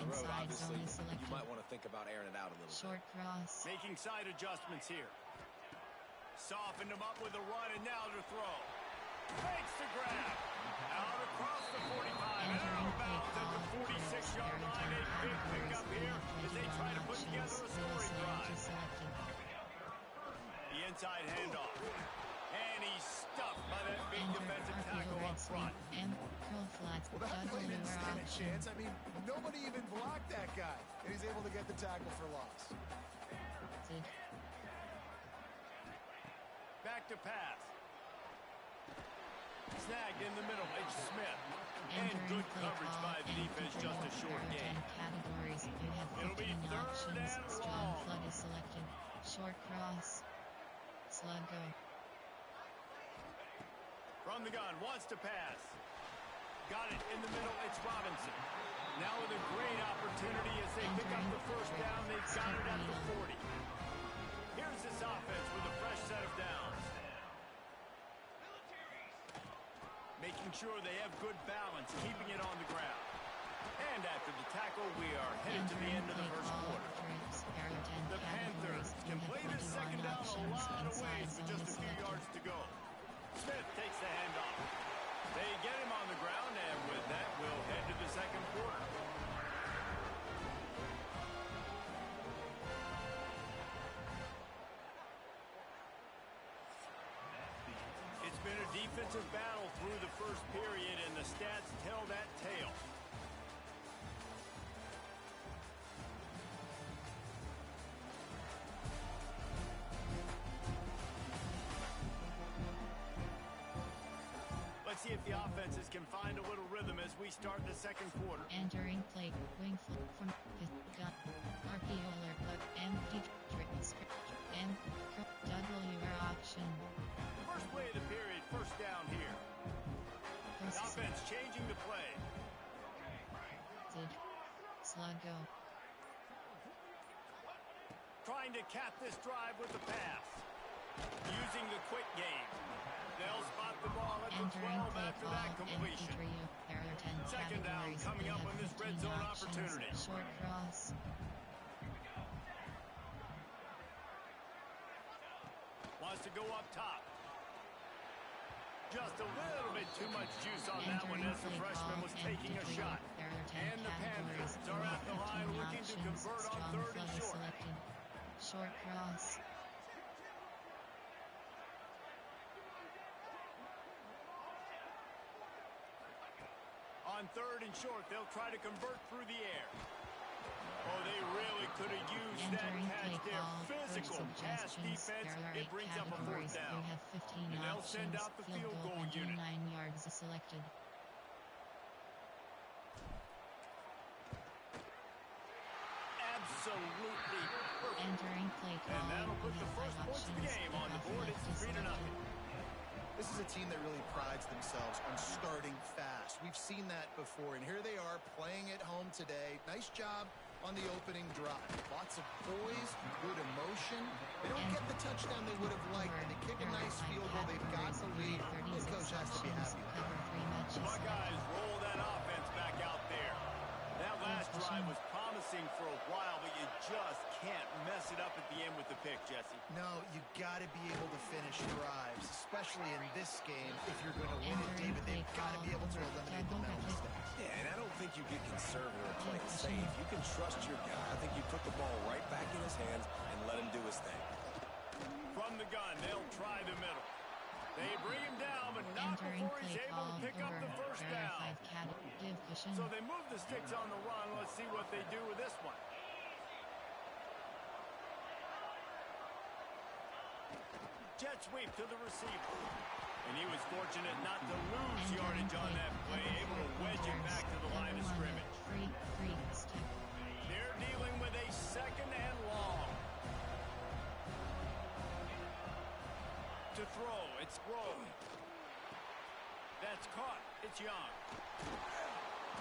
the road, Inside obviously, zone is selected. you might want to think about airing it out a little Short bit. cross. Making side adjustments here. Softened him up with a run, and now to throw. Fakes the grab. Out across the 45 and out of bounds at the 46-yard line. A big pickup here as they try to put together a scoring drive. The inside handoff. And he's stuffed by that big defensive tackle up front. Well, that play didn't stand a chance. I mean, nobody even blocked that guy. And he's able to get the tackle for loss. Back to pass. Snagged in the middle, H. Smith. And good coverage by the defense, just a short gain. Categories. You have 15 It'll be third options. and Strong long. flood is selected. Short cross. Slug go. From the gun, wants to pass. Got it in the middle, it's Robinson. Now with a great opportunity as they pick up the first down. They've got it at the 40. Here's this offense with a fresh set of downs. Making sure they have good balance, keeping it on the ground. And after the tackle, we are headed to the end of the first quarter. The Panthers can play this second down a lot of ways with just a few yards to go. Smith takes the handoff. They get him on the ground, and with that, we'll head to the second quarter. It's been a defensive battle through the first period, and the stats tell that tale. Let's see if the offenses can find a little rhythm as we start the second quarter. Entering play, wing flip from fifth gun, RPO alert, empty tricks, and WR option. First play of the period, first down here. The offense changing the play. Slug go. Trying to cap this drive with the pass. Using the quick game. They'll spot the ball at the 12 after that completion. Second down coming up on this red zone opportunity. Short cross. Wants to go up top. Just a little bit too much juice on that one as the freshman was taking a shot. And the Panthers are at the line looking to convert on third and short. Short cross. On third and short, they'll try to convert through the air. Oh, they really could have used that catch there. Physical pass defense. It brings up a fourth down. You have 15 and they'll options. send out the field goal unit. 9 yards selected. Absolutely perfect. Entering play call. And that'll put the first points of the game on the board. It's 3-0. This is a team that really prides themselves on starting fast. We've seen that before, and here they are playing at home today. Nice job on the opening drive. Lots of poise, good emotion. They don't get the touchdown they would have liked, and they kick a nice field goal. They've got the lead. This coach has to be happy with that. The Buckeyes roll that offense back out there. That last drive was promising for a while, but you just can't mess it up at the end with the pick, Jesse. No, you got to be able to finish drives, especially in this game. If you're going to win it, David, they've got to be able to eliminate the mental mistakes. Yeah, and I don't think you get conservative or play it safe. You can trust your guy. I think you put the ball right back in his hands and let him do his thing. From the gun, they'll try the middle. They bring him down, but not before he's able to pick up the first down. So they move the sticks on the run. Let's see what they do with this one. Jet sweep to the receiver. And he was fortunate not to lose yardage on that play, able to wedge it back to the line of scrimmage. They're dealing with a second and long. To throw, it's Grove. That's caught, it's Young.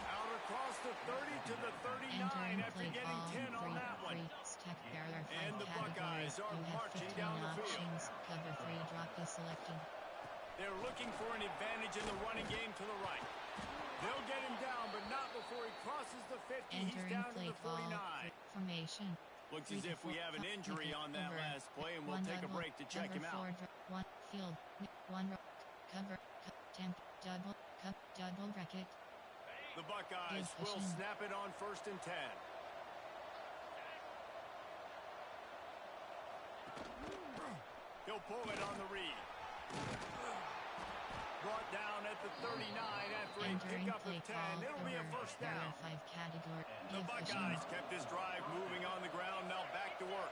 Out across the 30 to the 39 after getting 10 on that one. And the Buckeyes are marching down the field. Cover 3 drop is selected. They're looking for an advantage in the running game to the right. They'll get him down, but not before he crosses the 50 he's Entering down to play the call. 49. Formation. Looks as if we have an injury on that last play, and we'll take a break to check him out. One field. One cover. Temp. Double bracket. The Buckeyes will snap it on 1st and 10. He'll pull it on the read. Brought down at the 39 after a pickup of 10. It'll be a first down. The Buckeyes kept this drive moving on the ground. Now back to work.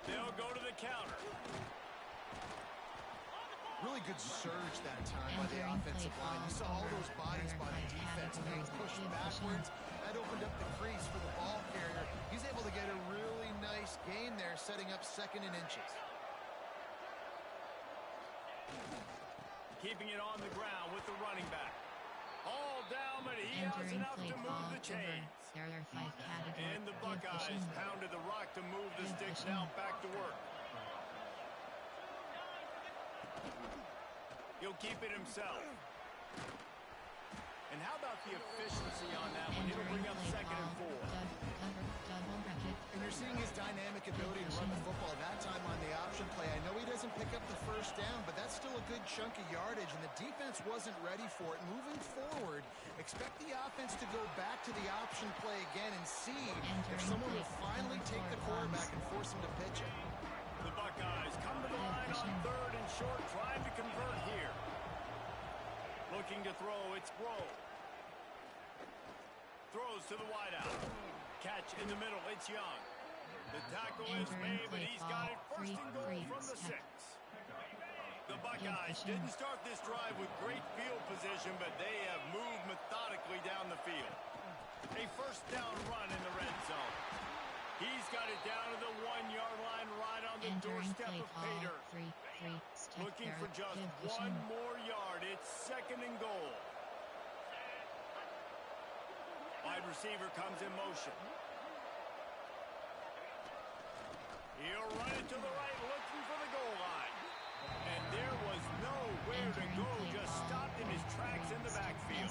They'll go to the counter. Really good surge that time by the offensive line. You saw all those bodies by the defense being pushed backwards. That opened up the crease for the ball carrier. He's able to get a really nice gain there, setting up 2nd and inches. Keeping it on the ground with the running back. All down, but he has enough to move the chains. And the Buckeyes pounded the rock to move the sticks. Now back to work. He'll keep it himself. And how about the efficiency on that one? It'll bring up 2nd and 4. And you're seeing his dynamic ability to run the football that time on the option play. I know he doesn't pick up the first down, but that's still a good chunk of yardage, and the defense wasn't ready for it. Moving forward, expect the offense to go back to the option play again and see if someone will finally take the quarterback and force him to pitch it. The Buckeyes come to the line on 3rd and short, trying to convert here. Looking to throw, it's Grove. Throws to the wideout. Catch in the middle, it's Young. The tackle is made, but he's got it 1st and goal from the 6. The Buckeyes didn't start this drive with great field position, but they have moved methodically down the field. A 1st down run in the red zone. He's got it down to the 1-yard line right on the doorstep of Pater. Looking for just 1 more yard. It's 2nd and goal. Wide receiver comes in motion. He'll run it to the right, looking for the goal line. And there was nowhere to go, just stopped in his tracks in the backfield.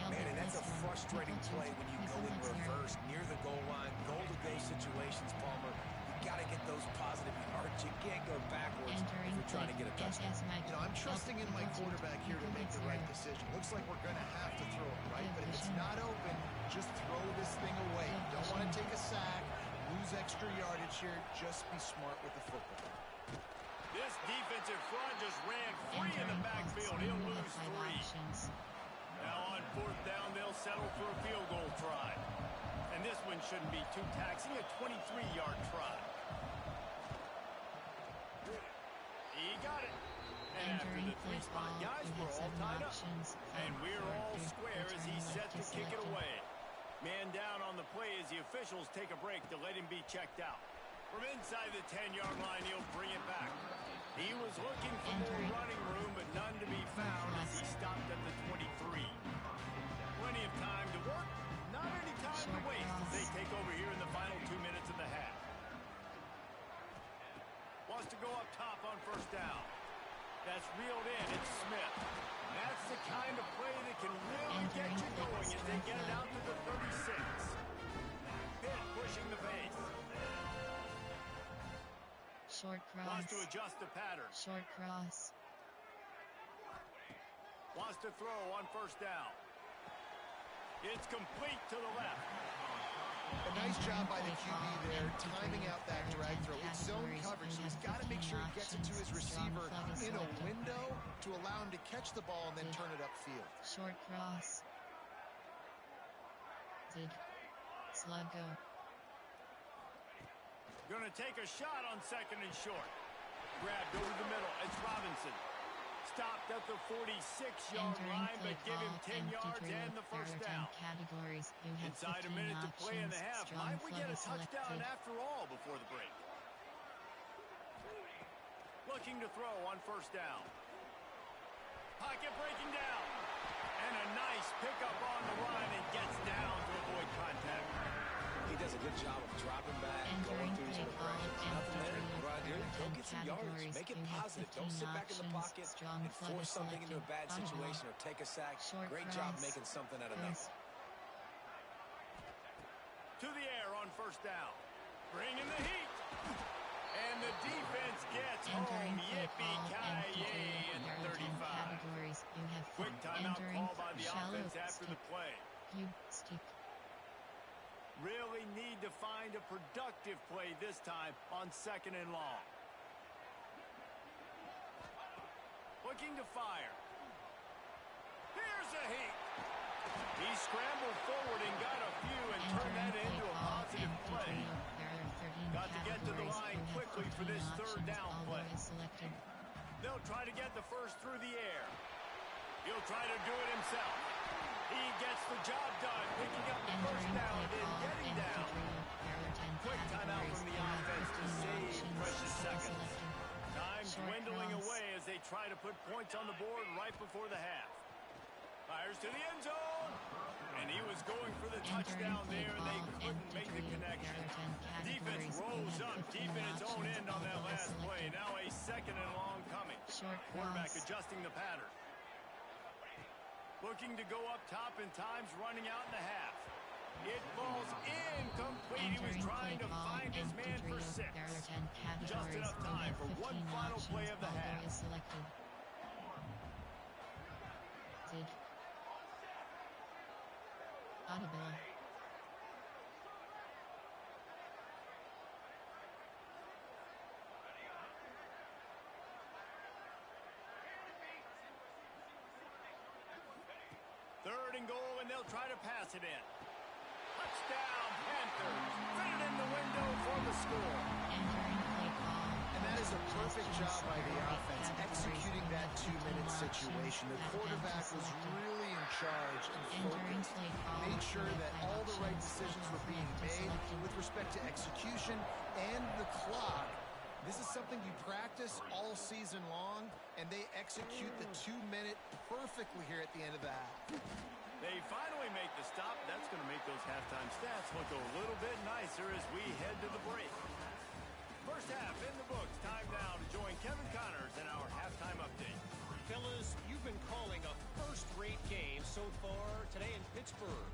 Man, and that's a frustrating play when you go in reverse near the goal line. Goal-to-go situations, Palmer. You got to get those positive yards. You can't go backwards if you're trying to get a touchdown. You know, I'm trusting in my quarterback here to make the right decision. Looks like we're going to have to throw it, right? But if it's not open, just throw this thing away. Don't want to take a sack, lose extra yardage here. Just be smart with the football. This defensive front just ran free in the backfield. He'll lose 3. Now on 4th down, they'll settle for a field goal try. And this one shouldn't be too taxing, a 23-yard try. He got it. And after the 3-spot guys, we're all tied up. And we're all square as he's set to kick it away. Man down on the play as the officials take a break to let him be checked out. From inside the 10-yard line, he'll bring it back. He was looking for more running room, but none to be found as he stopped at the 23. Plenty of time to work, not any time to waste as they take over here in the final 2 minutes of the half. Wants to go up top on 1st down. That's reeled in. It's Smith. That's the kind of play that can really get you going as they get it out to the 36. Pitt pushing the pace. Short cross. Wants to adjust the pattern. Short cross. Wants to throw on 1st down. It's complete to the left. A nice job by the QB there, timing out that drag throw. It's zone coverage, so he's got to make sure he gets it to his receiver in a window to allow him to catch the ball and then turn it upfield. Short cross. Sluggo. Going to take a shot on 2nd and short. Grabbed over the middle. It's Robinson. Stopped at the 46-yard line, but give him 10 yards and the 1st down. Inside a minute to play in the half. Might we get a touchdown after all before the break? Looking to throw on 1st down. Pocket breaking down. And a nice pickup on the run and gets down to avoid contact. He does a good job of dropping back, going through his progressions. Nothing there. Roger, go get some yards. Make it positive. Don't sit back in the pocket and force something into a bad situation or take a sack. Great job making something out of nothing. To the air on first down. Bringing the heat. And the defense gets home. Yippee-ki-yay at 35. Quick timeout call by the offense after the play. Really need to find a productive play this time on 2nd and long. Looking to fire. Here's a heat. He scrambled forward and got a few and turned that into a positive play. Got to get to the line quickly for this 3rd down play. They'll try to get the first through the air. He'll try to do it himself. He gets the job done, picking up the first down and getting down. Quick timeout from the offense to save precious seconds. Time's dwindling away as they try to put points on the board right before the half. Fires to the end zone. And he was going for the touchdown there, and they couldn't make the connection. Defense rose up deep in its own end on that last play. Now a 2nd and long coming. Quarterback adjusting the pattern. Looking to go up top and time's running out in the half. It falls incomplete. He was trying to find his man for 6. Just enough time for one final play of the half. Audible. Third and goal, and they'll try to pass it in. Touchdown, Panthers. Fit it in the window for the score. And that is a perfect job by the offense, executing that 2-minute situation. The quarterback was really in charge and focused. Made sure that all the right decisions were being made with respect to execution and the clock. This is something you practice all season long, and they execute the 2-minute perfectly here at the end of the half. They finally make the stop. That's going to make those halftime stats look a little bit nicer as we head to the break. First half in the books. Time now to join Kevin Connors in our halftime update. Fellas, you've been calling a first-rate game so far today in Pittsburgh.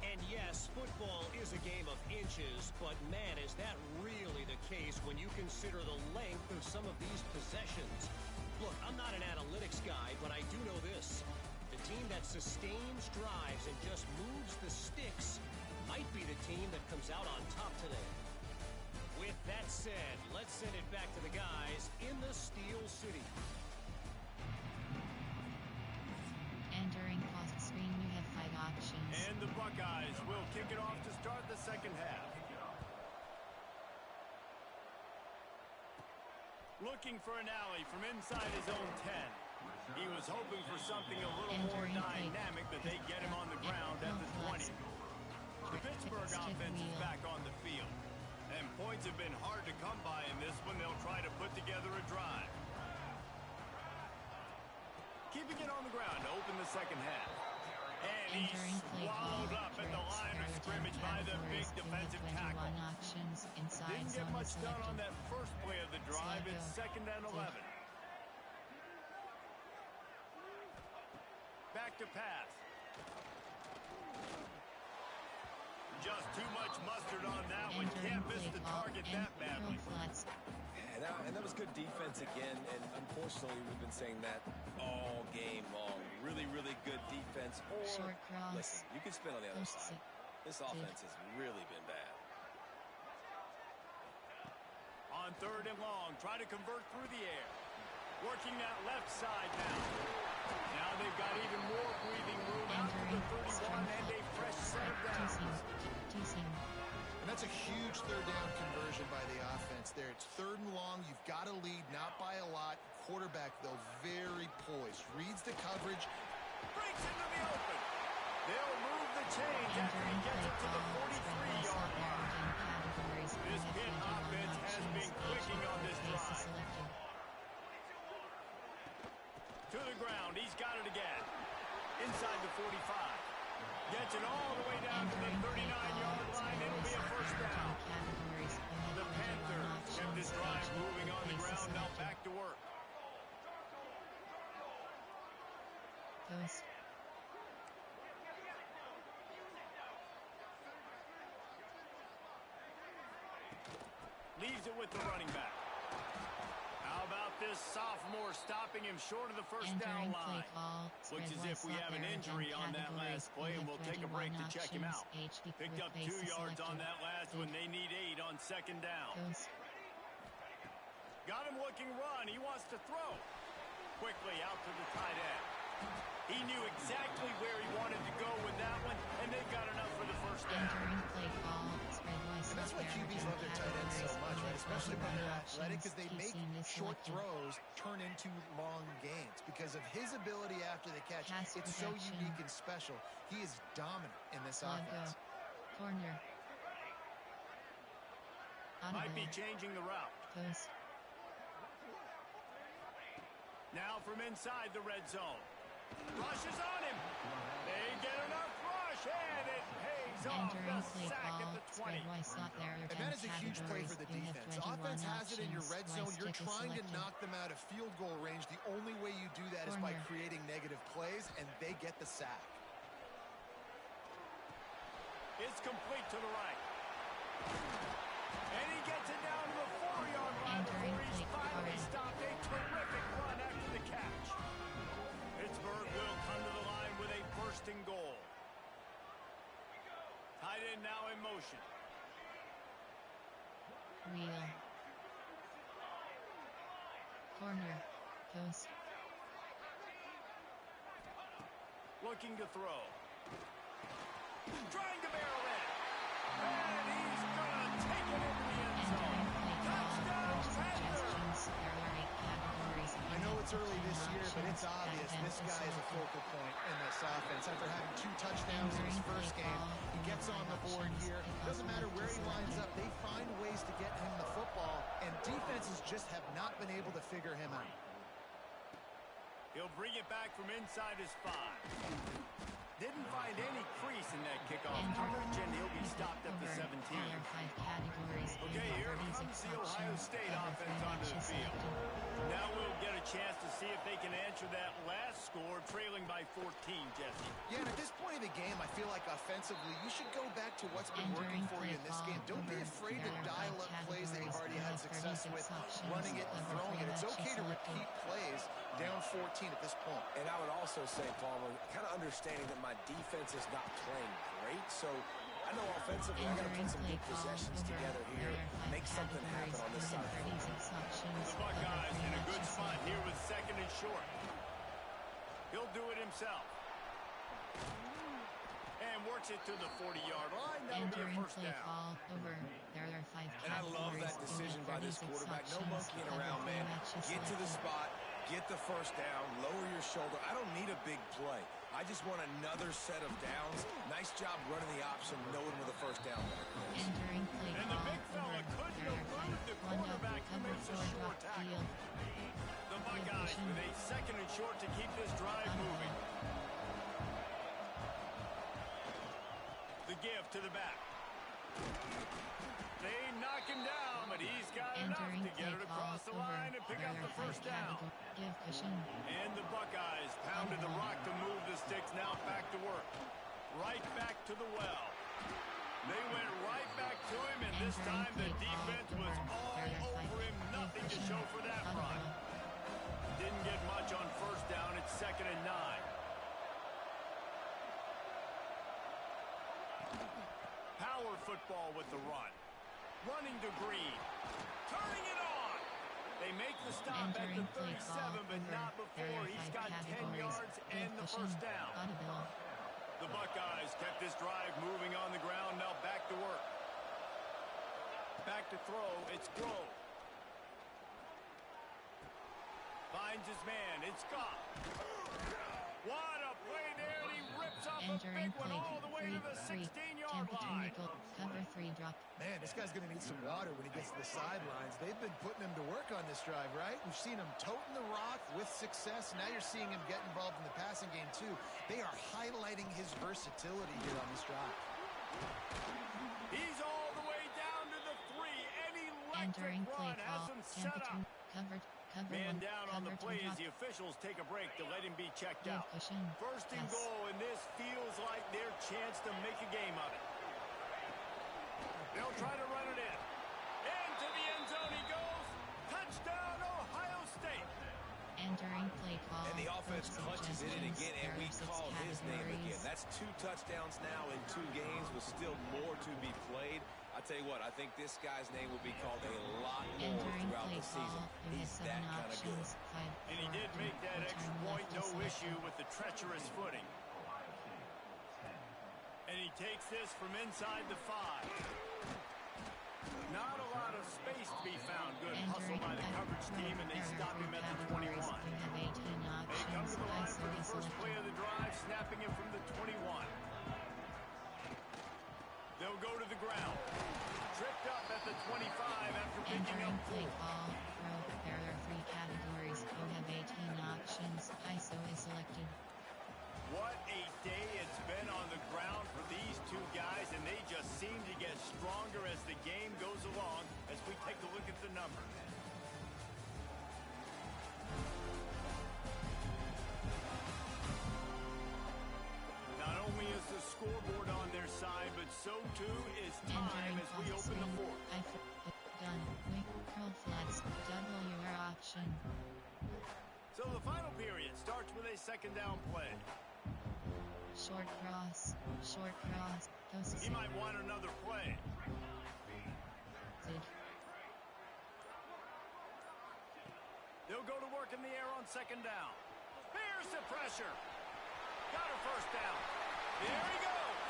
And yes, football is a game of inches, but man, is that really the case when you consider the length of some of these possessions. Look, I'm not an analytics guy, but I do know this. The team that sustains drives and just moves the sticks might be the team that comes out on top today. With that said, let's send it back to the guys in the Steel City. Entering cost screen, you have 5 options. And the Buckeyes will kick it off to start the second half. Looking for an alley from inside his own 10. He was hoping for something a little more dynamic, but they get him on the ground at the 20. The Pittsburgh offense is back on the field. And points have been hard to come by in this one. They'll try to put together a drive. Keeping it on the ground to open the second half. And he's swallowed up at the line of scrimmage by the big defensive tackle. Didn't get much done on that first play of the drive. It's 2nd and 11. Back to pass. Just too much mustard on that one. Can't miss the target that badly. And that was good defense again, and unfortunately we've been saying that all game long. Really, really good defense. Or, listen, you can spin on the other side. This offense has really been bad. On 3rd and long, try to convert through the air. Working that left side now. Now they've got even more breathing room out to the 31 and a fresh set of downs. And that's a huge 3rd down conversion by the offense there. It's 3rd and long. You've got to lead, not by a lot. Quarterback, though, very poised. Reads the coverage. Breaks into the open. They'll move the chains after he gets it to the 43-yard line. This Pitt offense has been clicking on this drive. To the ground. He's got it again. Inside the 45. Gets it all the way down to the 39-yard line. It'll be a first down. The Panthers kept this drive moving on the ground. Now back to work. Leaves it with the running back. How about this sophomore stopping him short of the first down line? Looks as if we have an injury on that last play, and we'll take a break to check him out. Picked up 2 yards on that last one. They need 8 on second down. Got him looking run. He wants to throw. Quickly out to the tight end. He knew exactly where he wanted to go with that one, and they got enough for the first down. And that's why QBs love their tight ends so much, right? Especially when they're athletic, because they make short throws turn into long gains. Because of his ability after the catch, it's so unique and special. He is dominant in this offense. Corner. Might be changing the route. Now from inside the red zone. Rush is on him. They get enough rush, and it pays off. The sack at the 20. And that is a huge play for the defense. Offense has it in your red zone. You're trying to knock them out of field goal range. The only way you do that is by creating negative plays, and they get the sack. It's complete to the right. And he gets it down to the 4-yard line before he's finally stopped. A terrific run after the catch. Pittsburgh will come to the line with a first and goal. Tight end now in motion. Wheel. Corner. Post. Looking to throw. Trying to barrel in. And he's going to take it into the end zone. Touchdown, Panthers! I know it's early this year, but it's obvious this guy is a focal point in this offense. After having 2 touchdowns in his first game, he gets on the board here. Doesn't matter where he lines up, they find ways to get him the football, and defenses just have not been able to figure him out. He'll bring it back from inside his 5. Didn't find any crease in that kickoff coverage, and he'll be stopped at the 17. Okay, here comes the Ohio State offense onto the field. Now we'll get a chance to see if they can answer that last score, trailing by 14, Jesse. Yeah, and at this point of the game, I feel like offensively, you should go back to what's been working for you in this game. Don't be afraid to dial up plays that you've already had success with, running it and throwing it. It's okay to repeat plays down 14 at this point. And I would also say, Palmer, kind of understanding that my defense is not playing great, so I know offensively I got to put some good possessions together here, make something happen on this side. The Buckeyes in a good spot here with second and short. He'll do it himself. And works it to the 40-yard line. That'll be a first down. And I love that decision by this quarterback. No monkeying around, man. Get to the spot, get the first down, lower your shoulder. I don't need a big play. I just want another set of downs. Nice job running the option, knowing where the first down is. And the big fella couldn't elude the quarterback who makes a short tackle. The Buckeyes with a second and short to keep this drive moving. The give to the back. They knock him down, but he's got enough to get it across the line and pick up the first down. And the Buckeyes pounded the rock to move the sticks. Now back to work. Right back to the well. They went right back to him, and this time the defense was all over him. Nothing to show for that run. Didn't get much on first down. It's second and 9. Power football with the run. Running to Green. Turning it on. They make the stop at the 37, but not before. He's got 10 yards and the first down. The Buckeyes kept this drive moving on the ground. Now back to work. Back to throw. It's Grove. Finds his man. It's Goff. What a play there, and he rips off a big one all the way to the 16-yard 20-yard line. Cover 3 drop. Man, this guy's going to need some water when he gets to the sidelines. They've been putting him to work on this drive, right? We've seen him toting the rock with success. Now you're seeing him get involved in the passing game, too. They are highlighting his versatility here on this drive. He's all the way down to the 3. An electric run has him set up. Man down on the play as the officials take a break to let him be checked out. First and goal, and this feels like their chance to make a game of it. They'll try to run it in. Into the end zone he goes. Touchdown, Ohio State. Entering play call. And the offense punches it in again, and we call his name again. That's 2 touchdowns now in 2 games, with still more to be played. I tell you what, I think this guy's name will be called a lot more throughout the season. He's that kind of good. And he did make that extra point, no issue with the treacherous footing. And he takes this from inside the 5. Not a lot of space to be found. Good hustle by the coverage team, and they stop him at the 21. They come to the line for the first play of the drive, snapping it from the 21. They'll go to the ground. Tripped up at the 25 after picking up 4. There are 3 categories. You have 18 options. ISO is selected. What a day it's been on the ground for these 2 guys, and they just seem to get stronger as the game goes along as we take a look at the numbers. Not only is the scoreboard on their side, but so too is time as we open the 4th. Gun, quick, curl flats, BearrR option. So the final period starts with a 2nd down play. Short cross, He might want another play. They'll go to work in the air on 2nd down. Here's the pressure. Got a 1st down. There he goes.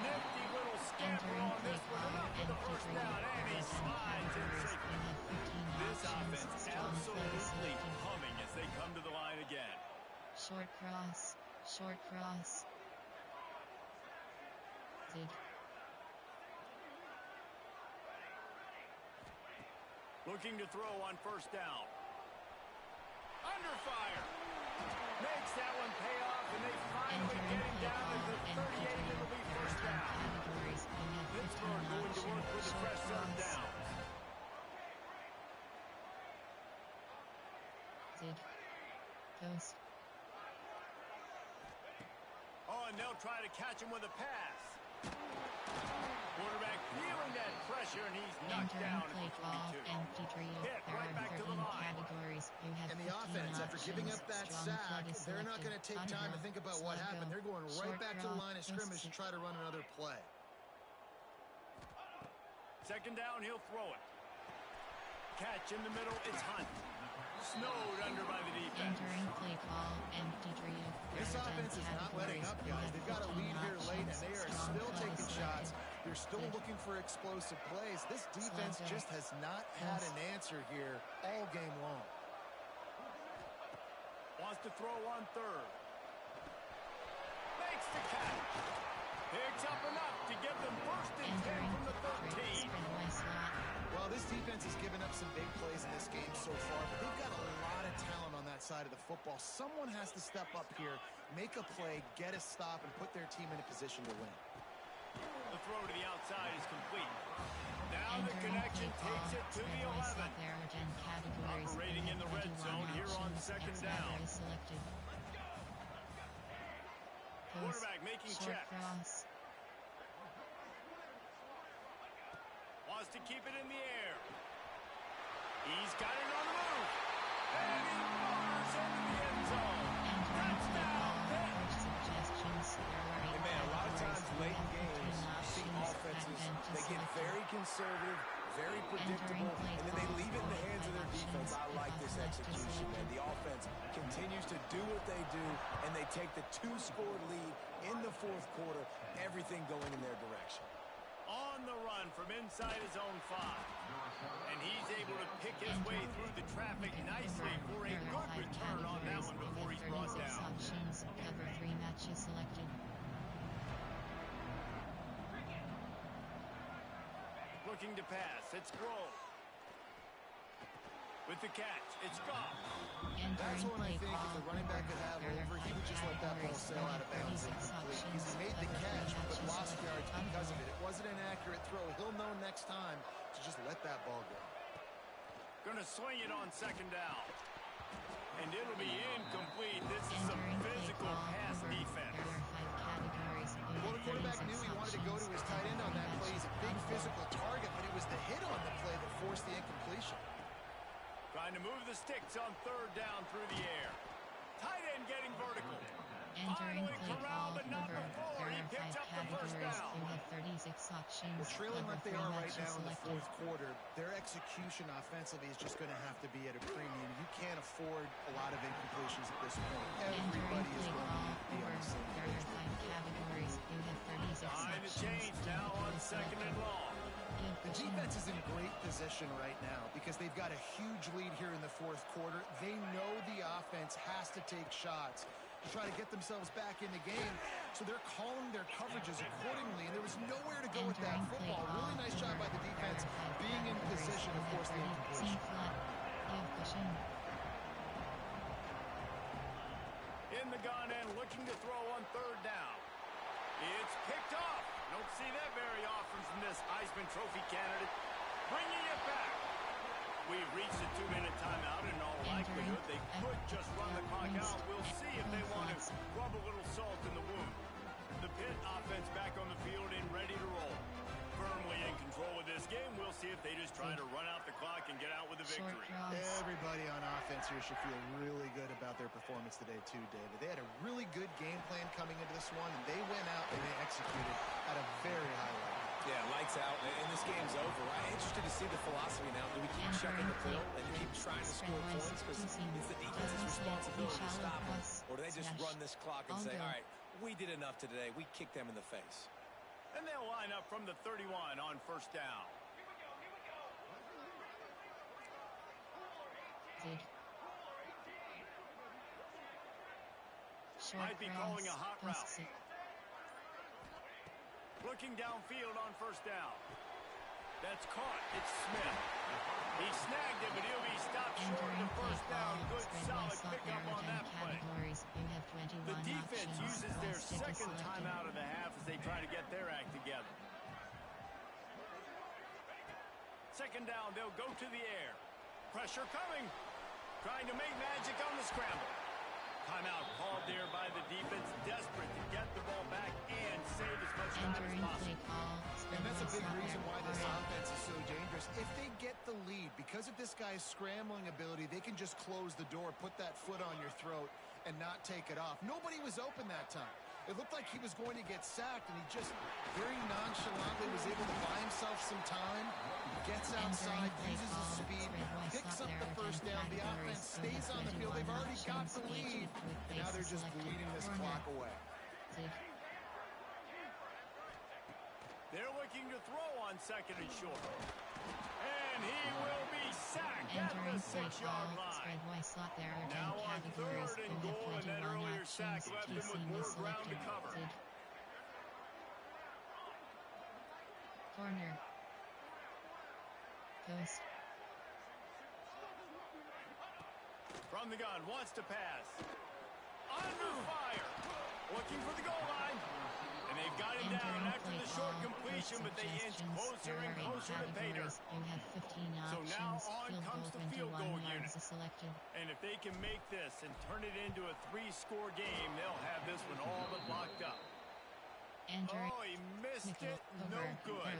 Nifty little scamper on this one. Enough for the 1st down, and he slides in safely. This offense absolutely humming as they come to the line again. Short cross. Looking to throw on 1st down. Under fire. Makes that one pay off, and they finally get him down at the 38, and it'll be 1st down. Pittsburgh going to work with a fresh 3rd down. Ghost. Oh, and they'll try to catch him with a pass. Quarterback feeling that pressure, and he's knocked down at the 22. Hit right back to the line. And the offense, after giving up that sack, they're not going to take time to think about what happened. They're going right back to the line of scrimmage to try to run another play. 2nd down, he'll throw it. Catch in the middle, it's Hunt. Snowed under by the defense. This offense is not letting up, guys. They've got a lead here late, and they are still taking shots. They're still looking for explosive plays. This defense just has not had an answer here all game long. Wants to throw on 3rd. Makes the catch. Picks up enough to get them 1st and 10 from the 13. Well, this defense has given up some big plays in this game so far, but they've got a lot of talent on that side of the football. Someone has to step up here, make a play, get a stop, and put their team in a position to win. The throw to the outside is complete. Now the connection takes it to the 11. Operating in the red zone here on 2nd down. Quarterback making checks. Wants to keep it in the air. He's got it on the move. And he fires into the end zone. Touchdown, Pitt. Hey, man, a lot of times late in games, you see offenses, they get very conservative, very predictable, and then they leave it in the hands of their defense. I like this execution, man. The offense continues to do what they do, and they take the 2-score lead in the 4th quarter, everything going in their direction. On the run from inside his own 5. And he's able to pick his way through the traffic nicely for a good return on that one before he's brought down. Cover 3 matches selected. Looking to pass. It's Grove. With the catch, it's Goff. That's one I think if the running back could have over, he would just let that ball sail out of bounds incomplete. Because he made the catch, but lost yards because of it. It wasn't an accurate throw. He'll know next time to just let that ball go. Gonna swing it on second down. And it'll be incomplete. This is some physical pass defense. Well, the quarterback knew he wanted to go to his tight end on that play. He's a big physical target, but it was the hit on the play that forced the incompletion. Trying to move the sticks on third down through the air. Tight end getting vertical. Entering Finally play corralled, call but not over. before. He There are picked 5 up the first categories. down. You have 36 options. Well, trailing Number like they 3 are right matches now in the selected. fourth quarter, their execution offensively is just going to have to be at a premium. You can't afford a lot of incompletions at this point. Everybody is going to need to be on the same There page. are 5 categories. You have 36 Behind the options. chains now on second and long. The defense is in great position right now because they've got a huge lead here in the fourth quarter. They know the offense has to take shots to try to get themselves back in the game. So they're calling their coverages accordingly, and there was nowhere to go with that football. Really nice job by the defense being in position to force the incompletion. In the gun and looking to throw on third down. It's picked off. Don't see that very often from this Heisman Trophy candidate. Bringing it back. We've reached a 2-minute timeout. In all likelihood, they could just run the clock out. We'll see if they want to rub a little salt in the wound. The Pitt offense back on the field and ready to roll. Firmly in control of this game. We'll see if they just try to run out the clock and get out with a victory. Everybody on offense here should feel really good about their performance today too, David. They had a really good game plan coming into this one, and they went out and they executed at a very high level. Yeah, lights out, and this game's over. I'm interested to see the philosophy now. Do we keep checking the field and keep trying to score points? Because it's the defense's responsibility to stop them. Or do they just run this clock and say, all right, we did enough today. We kicked them in the face. And they'll line up from the 31 on first down. Might be calling a hot route. Looking downfield on first down. That's caught. It's Smith. He snagged it, but he'll be stopped short of the first down. Good, solid pickup on that play. The defense uses their second timeout of the half as they try to get their act together. Second down, they'll go to the air. Pressure coming. Trying to make magic on the scramble. Timeout called there by the defense, desperate to get the ball back and save as much time as possible. And that's a big reason why this offense is so dangerous. If they get the lead, because of this guy's scrambling ability, they can just close the door, put that foot on your throat, and not take it off. Nobody was open that time. It looked like he was going to get sacked, and he just very nonchalantly was able to buy himself some time, gets outside, uses his speed, picks up the first down. The offense stays on the field. They've already got the lead, and now they're just bleeding this clock away. They're looking to throw on second and short. And he will be sacked at the 6-yard line. Now on third and goal, and that earlier sack left him with more ground to cover. Corner. Post. From the gun, wants to pass. Under fire. Looking for the goal line. And they've got him down after the short completion, but they inch closer and closer to pay dirt. So now on comes the field goal unit. And if they can make this and turn it into a 3-score game, they'll have this one all but locked up. Oh, he missed it. No good.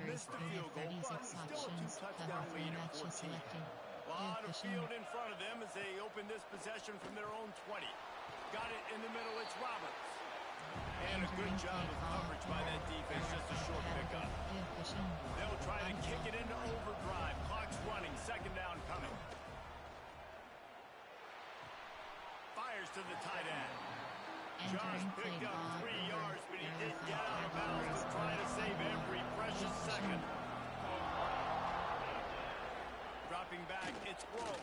Missed the field goal, but still a 2-touchdown lead at 14. A lot of field in front of them as they open this possession from their own 20. Got it in the middle. It's Roberts. And a good job of coverage by that defense. Just a short pickup. They'll try to kick it into overdrive. Clock's running. Second down coming. Fires to the tight end. Josh picked up 3 yards, but he did get out of bounds to try to save every precious second. Dropping back, it's Grove.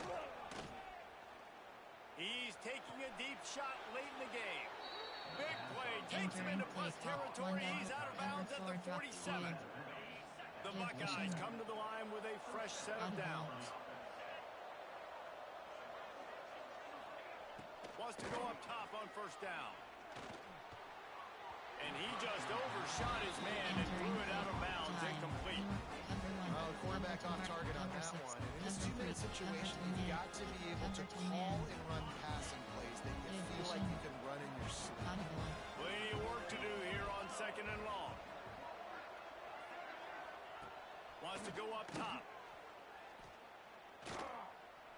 He's taking a deep shot late in the game. Big play, takes him into plus territory. He's out of bounds at the 47. The the Buckeyes come to the line with a fresh set of downs. Wants to go up top on first down. And he just overshot his man and threw it out of bounds, incomplete. Quarterback off target on that one. And in this 2-minute situation, you've got to be able to call and run passing plays that you feel like you can run in your sleep. Plenty of work to do here on 2nd and long. Wants to go up top.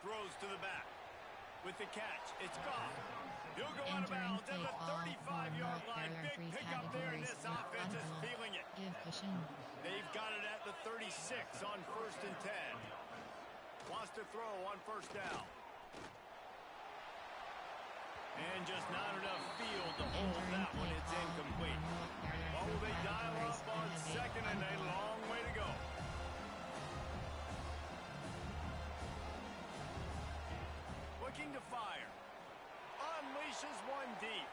Throws to the back. With the catch, it's gone. He'll go out of bounds at the 35-yard line. Big pickup there, and this offense is feeling it. They've got it at the 36 on 1st and 10. Wants to throw on first down. And just not enough field to hold that one. It's incomplete. What will they dial up on 2nd and a long way to go? Looking to fire. Unleashes one deep.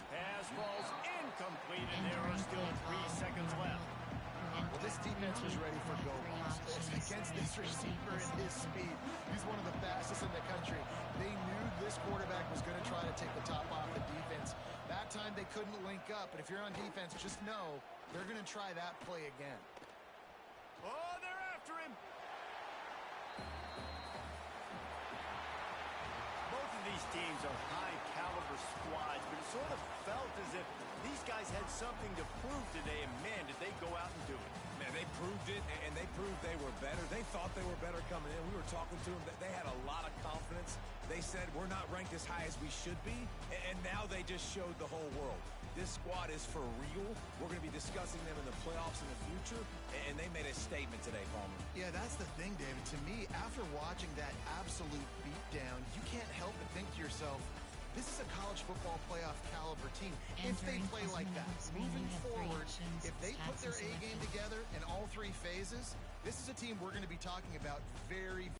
Pass falls incomplete, and there are still 3 seconds left. Well, this defense was ready for go against this receiver and his speed. He's one of the fastest in the country. They knew this quarterback was going to try to take the top off the defense. That time they couldn't link up, but if you're on defense, just know they're going to try that play again. Oh, they're after him. Both of these teams are high-caliber squads, but it sort of felt as if these guys had something to prove today, and man, did they go out and do it. Man, they proved it, and they proved they were better. They thought they were better coming in. We were talking to them. They had a lot of confidence. They said, we're not ranked as high as we should be, and now they just showed the whole world. This squad is for real. We're going to be discussing them in the playoffs in the future, and they made a statement today, Palmer. Yeah, that's the thing, David. To me, after watching that absolute beatdown, you can't help but think to yourself, this is a college football playoff caliber team. If they play like that, moving forward, if they put their A game together in all 3 phases, this is a team we're going to be talking about very